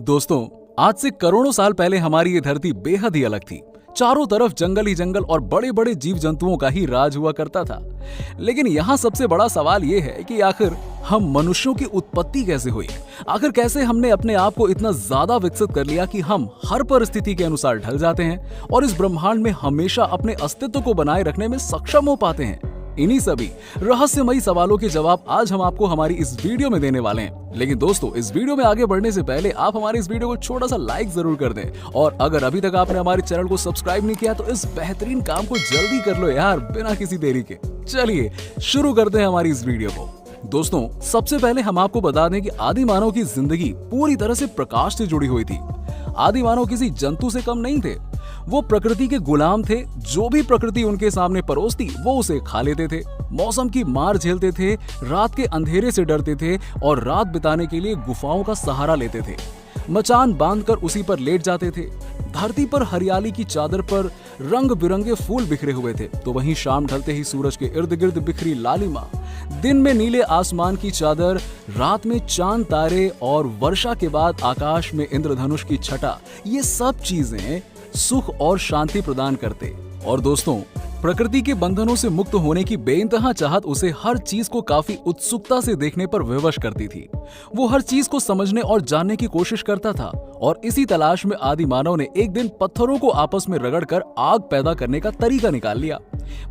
दोस्तों, आज से करोड़ों साल पहले हमारी ये धरती बेहद ही अलग थी। चारों तरफ जंगल ही जंगल और बड़े बड़े जीव जंतुओं का ही राज हुआ करता था। लेकिन यहाँ सबसे बड़ा सवाल ये है कि आखिर हम मनुष्यों की उत्पत्ति कैसे हुई? आखिर कैसे हमने अपने आप को इतना ज्यादा विकसित कर लिया कि हम हर परिस्थिति के अनुसार ढल जाते हैं और इस ब्रह्मांड में हमेशा अपने अस्तित्व को बनाए रखने में सक्षम हो पाते हैं? इन्हीं सभी रहस्यमयी सवालों के जवाब आज हम आपको हमारी इस वीडियो में देने वाले हैं। लेकिन दोस्तों, इस वीडियो में आगे बढ़ने से पहले आप हमारे इस वीडियो को छोटा सा लाइक जरूर कर दें और अगर अभी तक आपने हमारे चैनल को सब्सक्राइब नहीं किया तो इस बेहतरीन काम को जल्दी कर लो यार, बिना किसी देरी के। चलिए शुरू करते हैं हमारी इस वीडियो को। दोस्तों, सबसे पहले हम आपको बता दें कि आदि मानव की जिंदगी पूरी तरह से प्रकाश से जुड़ी हुई थी। आदि मानव किसी जंतु से कम नहीं थे। वो प्रकृति के गुलाम थे। जो भी प्रकृति उनके सामने परोसती वो उसे खा लेते थे। मौसम की मार झेलते थे, रात के अंधेरे से डरते थे और रात बिताने के लिए गुफाओं का सहारा लेते थे। मचान बांधकर उसी पर लेट जाते थे। धरती पर हरियाली की चादर पर रंग बिरंगे फूल बिखरे हुए थे, तो वहीं शाम ढलते ही सूरज के इर्द गिर्द बिखरी लालिमा, दिन में नीले आसमान की चादर, रात में चांद तारे और वर्षा के बाद आकाश में इंद्रधनुष की छटा, ये सब चीजें सुख और शांति प्रदान करते। और दोस्तों, प्रकृति के बंधनों से मुक्त होने की बेइंतहा चाहत उसे हर चीज को काफी उत्सुकता से देखने पर विवश करती थी। वो हर चीज को समझने और जानने की कोशिश करता था और इसी तलाश में आदि मानव ने एक दिन पत्थरों को आपस में रगड़कर आग पैदा करने का तरीका निकाल लिया।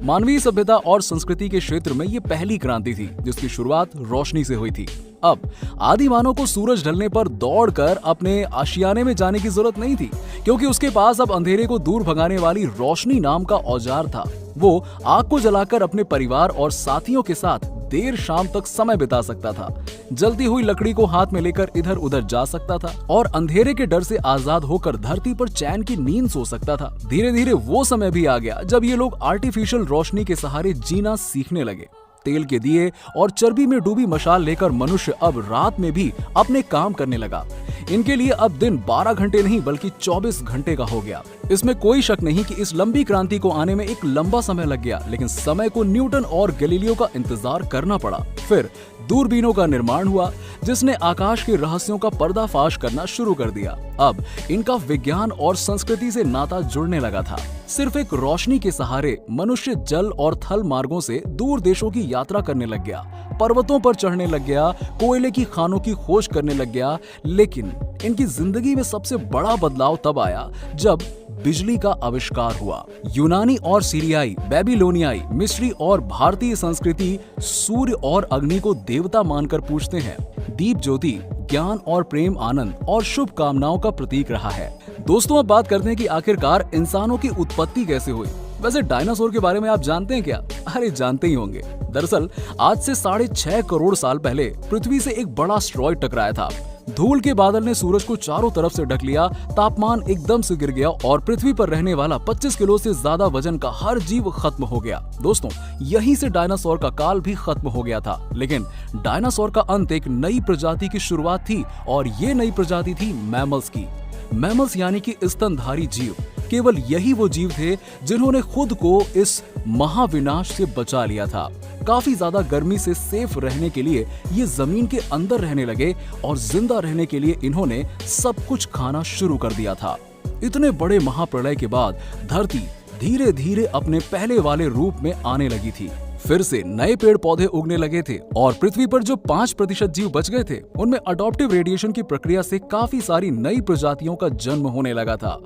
मानवीय सभ्यता और संस्कृति के क्षेत्र में ये पहली क्रांति थी जिसकी शुरुआत रोशनी से हुई थी। अब आदि मानव को सूरज ढलने पर दौड़कर अपने आशियाने में जाने की जरूरत नहीं थी, क्योंकि उसके पास अब अंधेरे को दूर भगाने वाली रोशनी नाम का औजार था। वो आग को जलाकर अपने परिवार और साथियों के साथ देर शाम तक समय बिता सकता था, जलती हुई लकड़ी को हाथ में लेकर इधर उधर जा सकता था और अंधेरे के डर से आजाद होकर धरती पर चैन की नींद सो सकता था। धीरे धीरे वो समय भी आ गया जब ये लोग आर्टिफिशियल रोशनी के सहारे जीना सीखने लगे। तेल के दिए और चर्बी में डूबी मशाल लेकर मनुष्य अब रात में भी अपने काम करने लगा। इनके लिए अब दिन 12 घंटे नहीं बल्कि 24 घंटे का हो गया। इसमें कोई शक नहीं कि इस लंबी क्रांति को आने में एक लंबा समय लग गया, लेकिन समय को न्यूटन और गैलीलियो का इंतजार करना पड़ा। फिर दूरबीनों का निर्माण हुआ जिसने आकाश के रहस्यों का पर्दाफाश करना शुरू कर दिया। अब इनका विज्ञान और संस्कृति से नाता जुड़ने लगा था। सिर्फ एक रोशनी के सहारे मनुष्य जल और थल मार्गों से दूर देशों की यात्रा करने लग गया, पर्वतों पर चढ़ने लग गया, कोयले की खानों की खोज करने लग गया। लेकिन इनकी जिंदगी में सबसे बड़ा बदलाव तब आया जब बिजली का आविष्कार हुआ। यूनानी और सीरियाई, बेबीलोनियाई, मिस्री और भारतीय संस्कृति सूर्य और अग्नि को देवता मानकर पूजते हैं। दीप ज्योति ज्ञान और प्रेम, आनंद और शुभ कामनाओं का प्रतीक रहा है। दोस्तों, अब बात करते हैं कि आखिरकार इंसानों की उत्पत्ति कैसे हुई। वैसे डायनासोर के बारे में आप जानते हैं क्या? अरे जानते ही होंगे। दरअसल आज से 6.5 करोड़ साल पहले पृथ्वी से एक बड़ा एस्टेरॉयड टकराया था। धूल के बादल ने सूरज को चारों तरफ से ढक लिया, तापमान एकदम से गिर गया और पृथ्वी पर रहने वाला 25 किलो से ज्यादा वजन का हर जीव खत्म हो गया। दोस्तों, यहीं से डायनासोर का काल भी खत्म हो गया था। लेकिन डायनासोर का अंत एक नई प्रजाति की शुरुआत थी और ये नई प्रजाति थी मैमल्स की। मैमल्स यानी कि स्तनधारी जीव। केवल यही वो जीव थे जिन्होंने खुद को इस महाविनाश से बचा लिया था। काफी ज्यादा गर्मी से सेफ रहने के लिए ये जमीन के अंदर रहने लगे और जिंदा रहने के लिए इन्होंने सब कुछ खाना शुरू कर दिया था। इतने बड़े महाप्रलय के बाद धरती धीरे धीरे अपने पहले वाले रूप में आने लगी थी। फिर से नए पेड़ पौधे उगने लगे थे और पृथ्वी पर जो 5% जीव बच गए थे उनमें अडॉप्टिव रेडिएशन की प्रक्रिया से काफी सारी नई प्रजातियों का जन्म होने लगा था।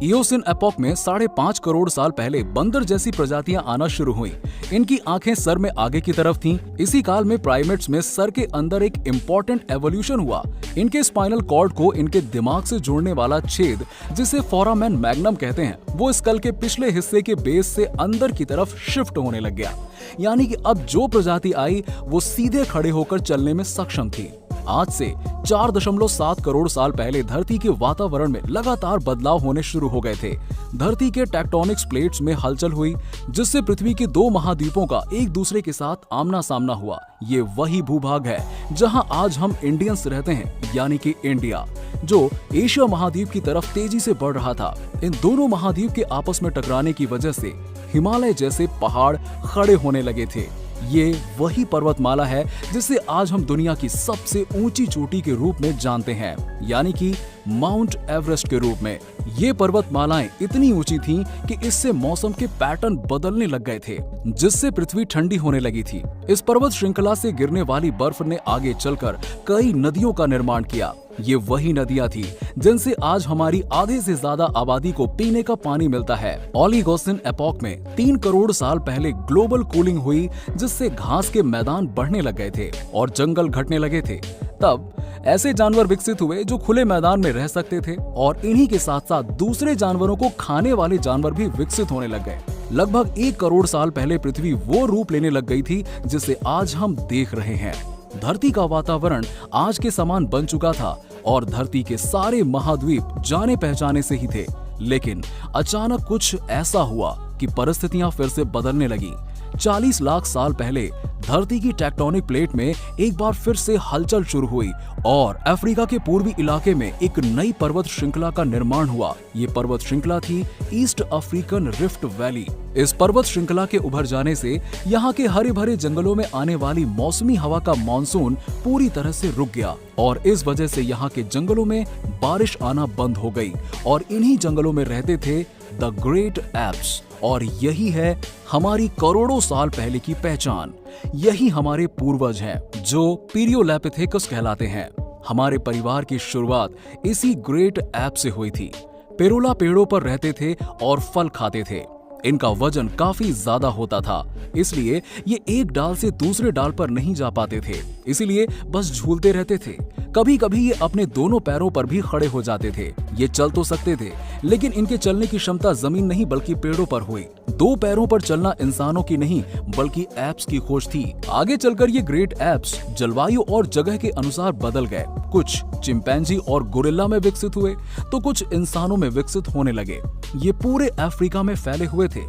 इयोसिन एपॉक में 5.5 करोड़ साल पहले बंदर जैसी प्रजातियां आना शुरू हुई। इनकी आंखें सर में आगे की तरफ थीं। इसी काल में प्राइमेट्स में सर के अंदर एक इम्पोर्टेंट एवोल्यूशन हुआ। इनके स्पाइनल कॉर्ड को इनके दिमाग से जोड़ने वाला छेद, जिसे फोरामेन मैग्नम कहते हैं, वो स्कल के पिछले हिस्से के बेस से अंदर की तरफ शिफ्ट होने लग गया। यानी कि अब जो प्रजाति आई वो सीधे खड़े होकर चलने में सक्षम थी। आज से 4.7 करोड़ साल पहले धरती के वातावरण में लगातार बदलाव होने शुरू हो गए थे। धरती के टेक्टोनिक्स प्लेट्स में हलचल हुई जिससे पृथ्वी के 2 महाद्वीपों का एक दूसरे के साथ आमना सामना हुआ। ये वही भूभाग है जहां आज हम इंडियंस रहते हैं, यानी कि इंडिया, जो एशिया महाद्वीप की तरफ तेजी से बढ़ रहा था। इन दोनों महाद्वीप के आपस में टकराने की वजह से हिमालय जैसे पहाड़ खड़े होने लगे थे। ये वही पर्वतमाला है जिसे आज हम दुनिया की सबसे ऊंची चोटी के रूप में जानते हैं, यानी कि माउंट एवरेस्ट के रूप में। ये पर्वतमालाएं इतनी ऊंची थीं कि इससे मौसम के पैटर्न बदलने लग गए थे, जिससे पृथ्वी ठंडी होने लगी थी। इस पर्वत श्रृंखला से गिरने वाली बर्फ ने आगे चलकर कई नदियों का निर्माण किया। ये वही नदियां थी जिनसे आज हमारी आधे से ज्यादा आबादी को पीने का पानी मिलता है। ओलिगोसिन एपॉक में 3 करोड़ साल पहले ग्लोबल कूलिंग हुई, जिससे घास के मैदान बढ़ने लग गए थे और जंगल घटने लगे थे। तब ऐसे जानवर विकसित हुए जो खुले मैदान में रह सकते थे, और इन्हीं के साथ साथ दूसरे जानवरों को खाने वाले जानवर भी विकसित होने लग गए। लगभग 1 करोड़ साल पहले पृथ्वी वो रूप लेने लग गई थी जिसे आज हम देख रहे हैं। धरती का वातावरण आज के समान बन चुका था और धरती के सारे महाद्वीप जाने पहचाने से ही थे। लेकिन अचानक कुछ ऐसा हुआ कि परिस्थितियां फिर से बदलने लगी। 40 लाख साल पहले धरती की टेक्टोनिक प्लेट में एक बार फिर से हलचल शुरू हुई और अफ्रीका के पूर्वी इलाके में एक नई पर्वत श्रृंखला का निर्माण हुआ। ये पर्वत श्रृंखला थी ईस्ट अफ्रीकन रिफ्ट वैली। इस पर्वत श्रृंखला के उभर जाने से यहाँ के हरे भरे जंगलों में आने वाली मौसमी हवा का मानसून पूरी तरह से रुक गया और इस वजह से यहाँ के जंगलों में बारिश आना बंद हो गई और इन्हीं जंगलों में रहते थे द ग्रेट एप्स। और यही है हमारी करोड़ों साल पहले की पहचान। यही हमारे पूर्वज हैं जो पिरियोलैपिथेकस कहलाते हैं। हमारे परिवार की शुरुआत इसी ग्रेट एप से हुई थी। पेरोला पेड़ों पर रहते थे और फल खाते थे। इनका वजन काफी ज्यादा होता था, इसलिए ये एक डाल से दूसरे डाल पर नहीं जा पाते थे, इसीलिए बस झूलते रहते थे। कभी कभी ये अपने दोनों पैरों पर भी खड़े हो जाते थे। ये चल तो सकते थे, लेकिन इनके चलने की क्षमता जमीन नहीं बल्कि पेड़ों पर हुई। 2 पैरों पर चलना इंसानों की नहीं बल्कि एप्स की खोज थी। आगे चलकर ये ग्रेट एप्स जलवायु और जगह के अनुसार बदल गए। कुछ चिंपैंजी और गोरिल्ला में विकसित हुए तो कुछ इंसानों में विकसित होने लगे। ये पूरे अफ्रीका में फैले हुए थे।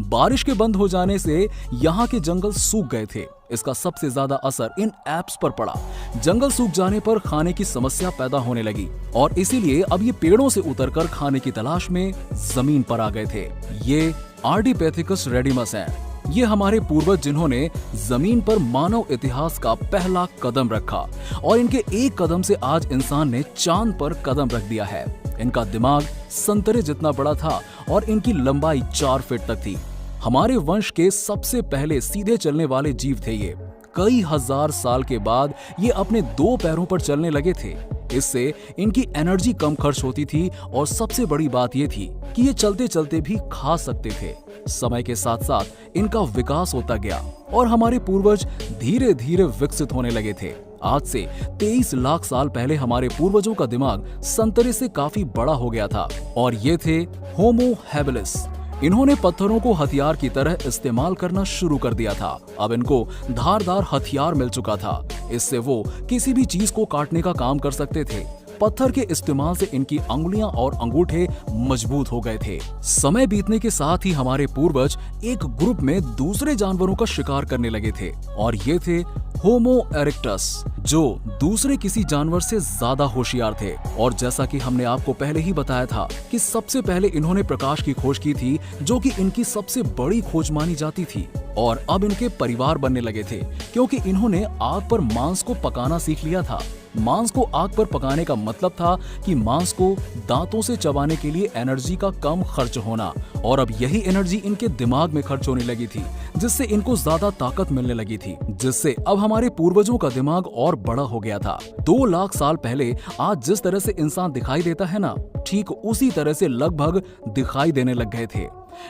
बारिश के बंद हो जाने से यहाँ के जंगल सूख गए थे। इसका सबसे ज्यादा असर इन एप्स पर पड़ा। जंगल सूख जाने पर खाने की समस्या पैदा होने लगी और इसीलिए अब ये पेड़ों से उतरकर खाने की तलाश में जमीन पर आ गए थे। ये आर्डिपेथिकस रेडिमस हैं। ये हमारे पूर्वज जिन्होंने जमीन पर मानव इतिहास का पहला कदम रखा और इनके एक कदम से आज इंसान ने चांद पर कदम रख दिया है। इनका दिमाग संतरे जितना बड़ा था और इनकी लंबाई 4 फीट तक थी। हमारे वंश के सबसे पहले सीधे चलने वाले जीव थे ये। कई हजार साल के बाद ये अपने 2 पैरों पर चलने लगे थे। इससे इनकी एनर्जी कम खर्च होती थी और सबसे बड़ी बात ये थी कि ये चलते चलते भी खा सकते थे। समय के साथ साथ इनका विकास होता गया और हमारे पूर्वज धीरे धीरे विकसित होने लगे थे। आज से 23 लाख साल पहले हमारे पूर्वजों का दिमाग संतरे से काफी बड़ा हो गया था और ये थे होमो हैबिलिस। इन्होंने पत्थरों को हथियार की तरह इस्तेमाल करना शुरू कर दिया था। अब इनको धारदार हथियार मिल चुका था। इससे वो किसी भी चीज को काटने का काम कर सकते थे। पत्थर के इस्तेमाल से इनकी अंगुलियां और अंगूठे मजबूत हो गए थे। समय बीतने के साथ ही हमारे पूर्वज एक ग्रुप में दूसरे जानवरों का शिकार करने लगे थे और ये थे होमो इरेक्टस, जो दूसरे किसी जानवर से ज्यादा होशियार थे। और जैसा कि हमने आपको पहले ही बताया था कि सबसे पहले इन्होंने प्रकाश की खोज की थी, जो कि इनकी सबसे बड़ी खोज मानी जाती थी। और अब इनके परिवार बनने लगे थे क्योंकि इन्होंने आग पर मांस को पकाना सीख लिया था। मांस को आग पर पकाने का मतलब था कि मांस को दांतों से चबाने के लिए एनर्जी का कम खर्च होना, और अब यही एनर्जी इनके दिमाग में खर्च होने लगी थी, जिससे इनको ज्यादा ताकत मिलने लगी थी, जिससे अब हमारे पूर्वजों का दिमाग और बड़ा हो गया था। 2 लाख साल पहले आज जिस तरह से इंसान दिखाई देता है ना, ठीक उसी तरह से लगभग दिखाई देने लग गए थे।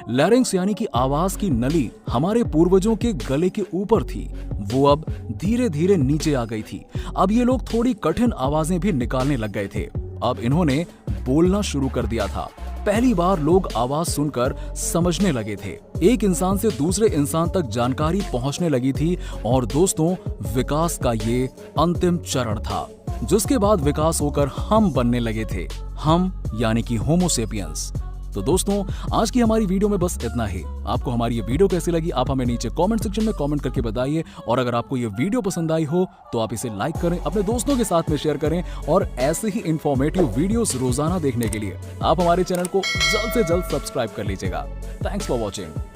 लैरिंक्स यानी कि आवाज की नली हमारे पूर्वजों के गले के ऊपर थी, वो अब धीरे धीरे नीचे आ गई थी। अब ये लोग थोड़ी कठिन आवाजें भी निकालने लग गए थे। अब इन्होंने बोलना शुरू कर दिया था। पहली बार लोग आवाज सुनकर समझने लगे थे। एक इंसान से दूसरे इंसान तक जानकारी पहुंचने लगी थी और दोस्तों, विकास का ये अंतिम चरण था, जिसके बाद विकास होकर हम बनने लगे थे। हम यानी कि होमो सेपियंस। तो दोस्तों, आज की हमारी वीडियो में बस इतना ही। आपको हमारी ये वीडियो कैसी लगी आप हमें नीचे कमेंट सेक्शन में कमेंट करके बताइए, और अगर आपको ये वीडियो पसंद आई हो तो आप इसे लाइक करें, अपने दोस्तों के साथ में शेयर करें, और ऐसे ही इंफॉर्मेटिव वीडियोस रोजाना देखने के लिए आप हमारे चैनल को जल्द से जल्द सब्सक्राइब कर लीजिएगा। Thanks for watching.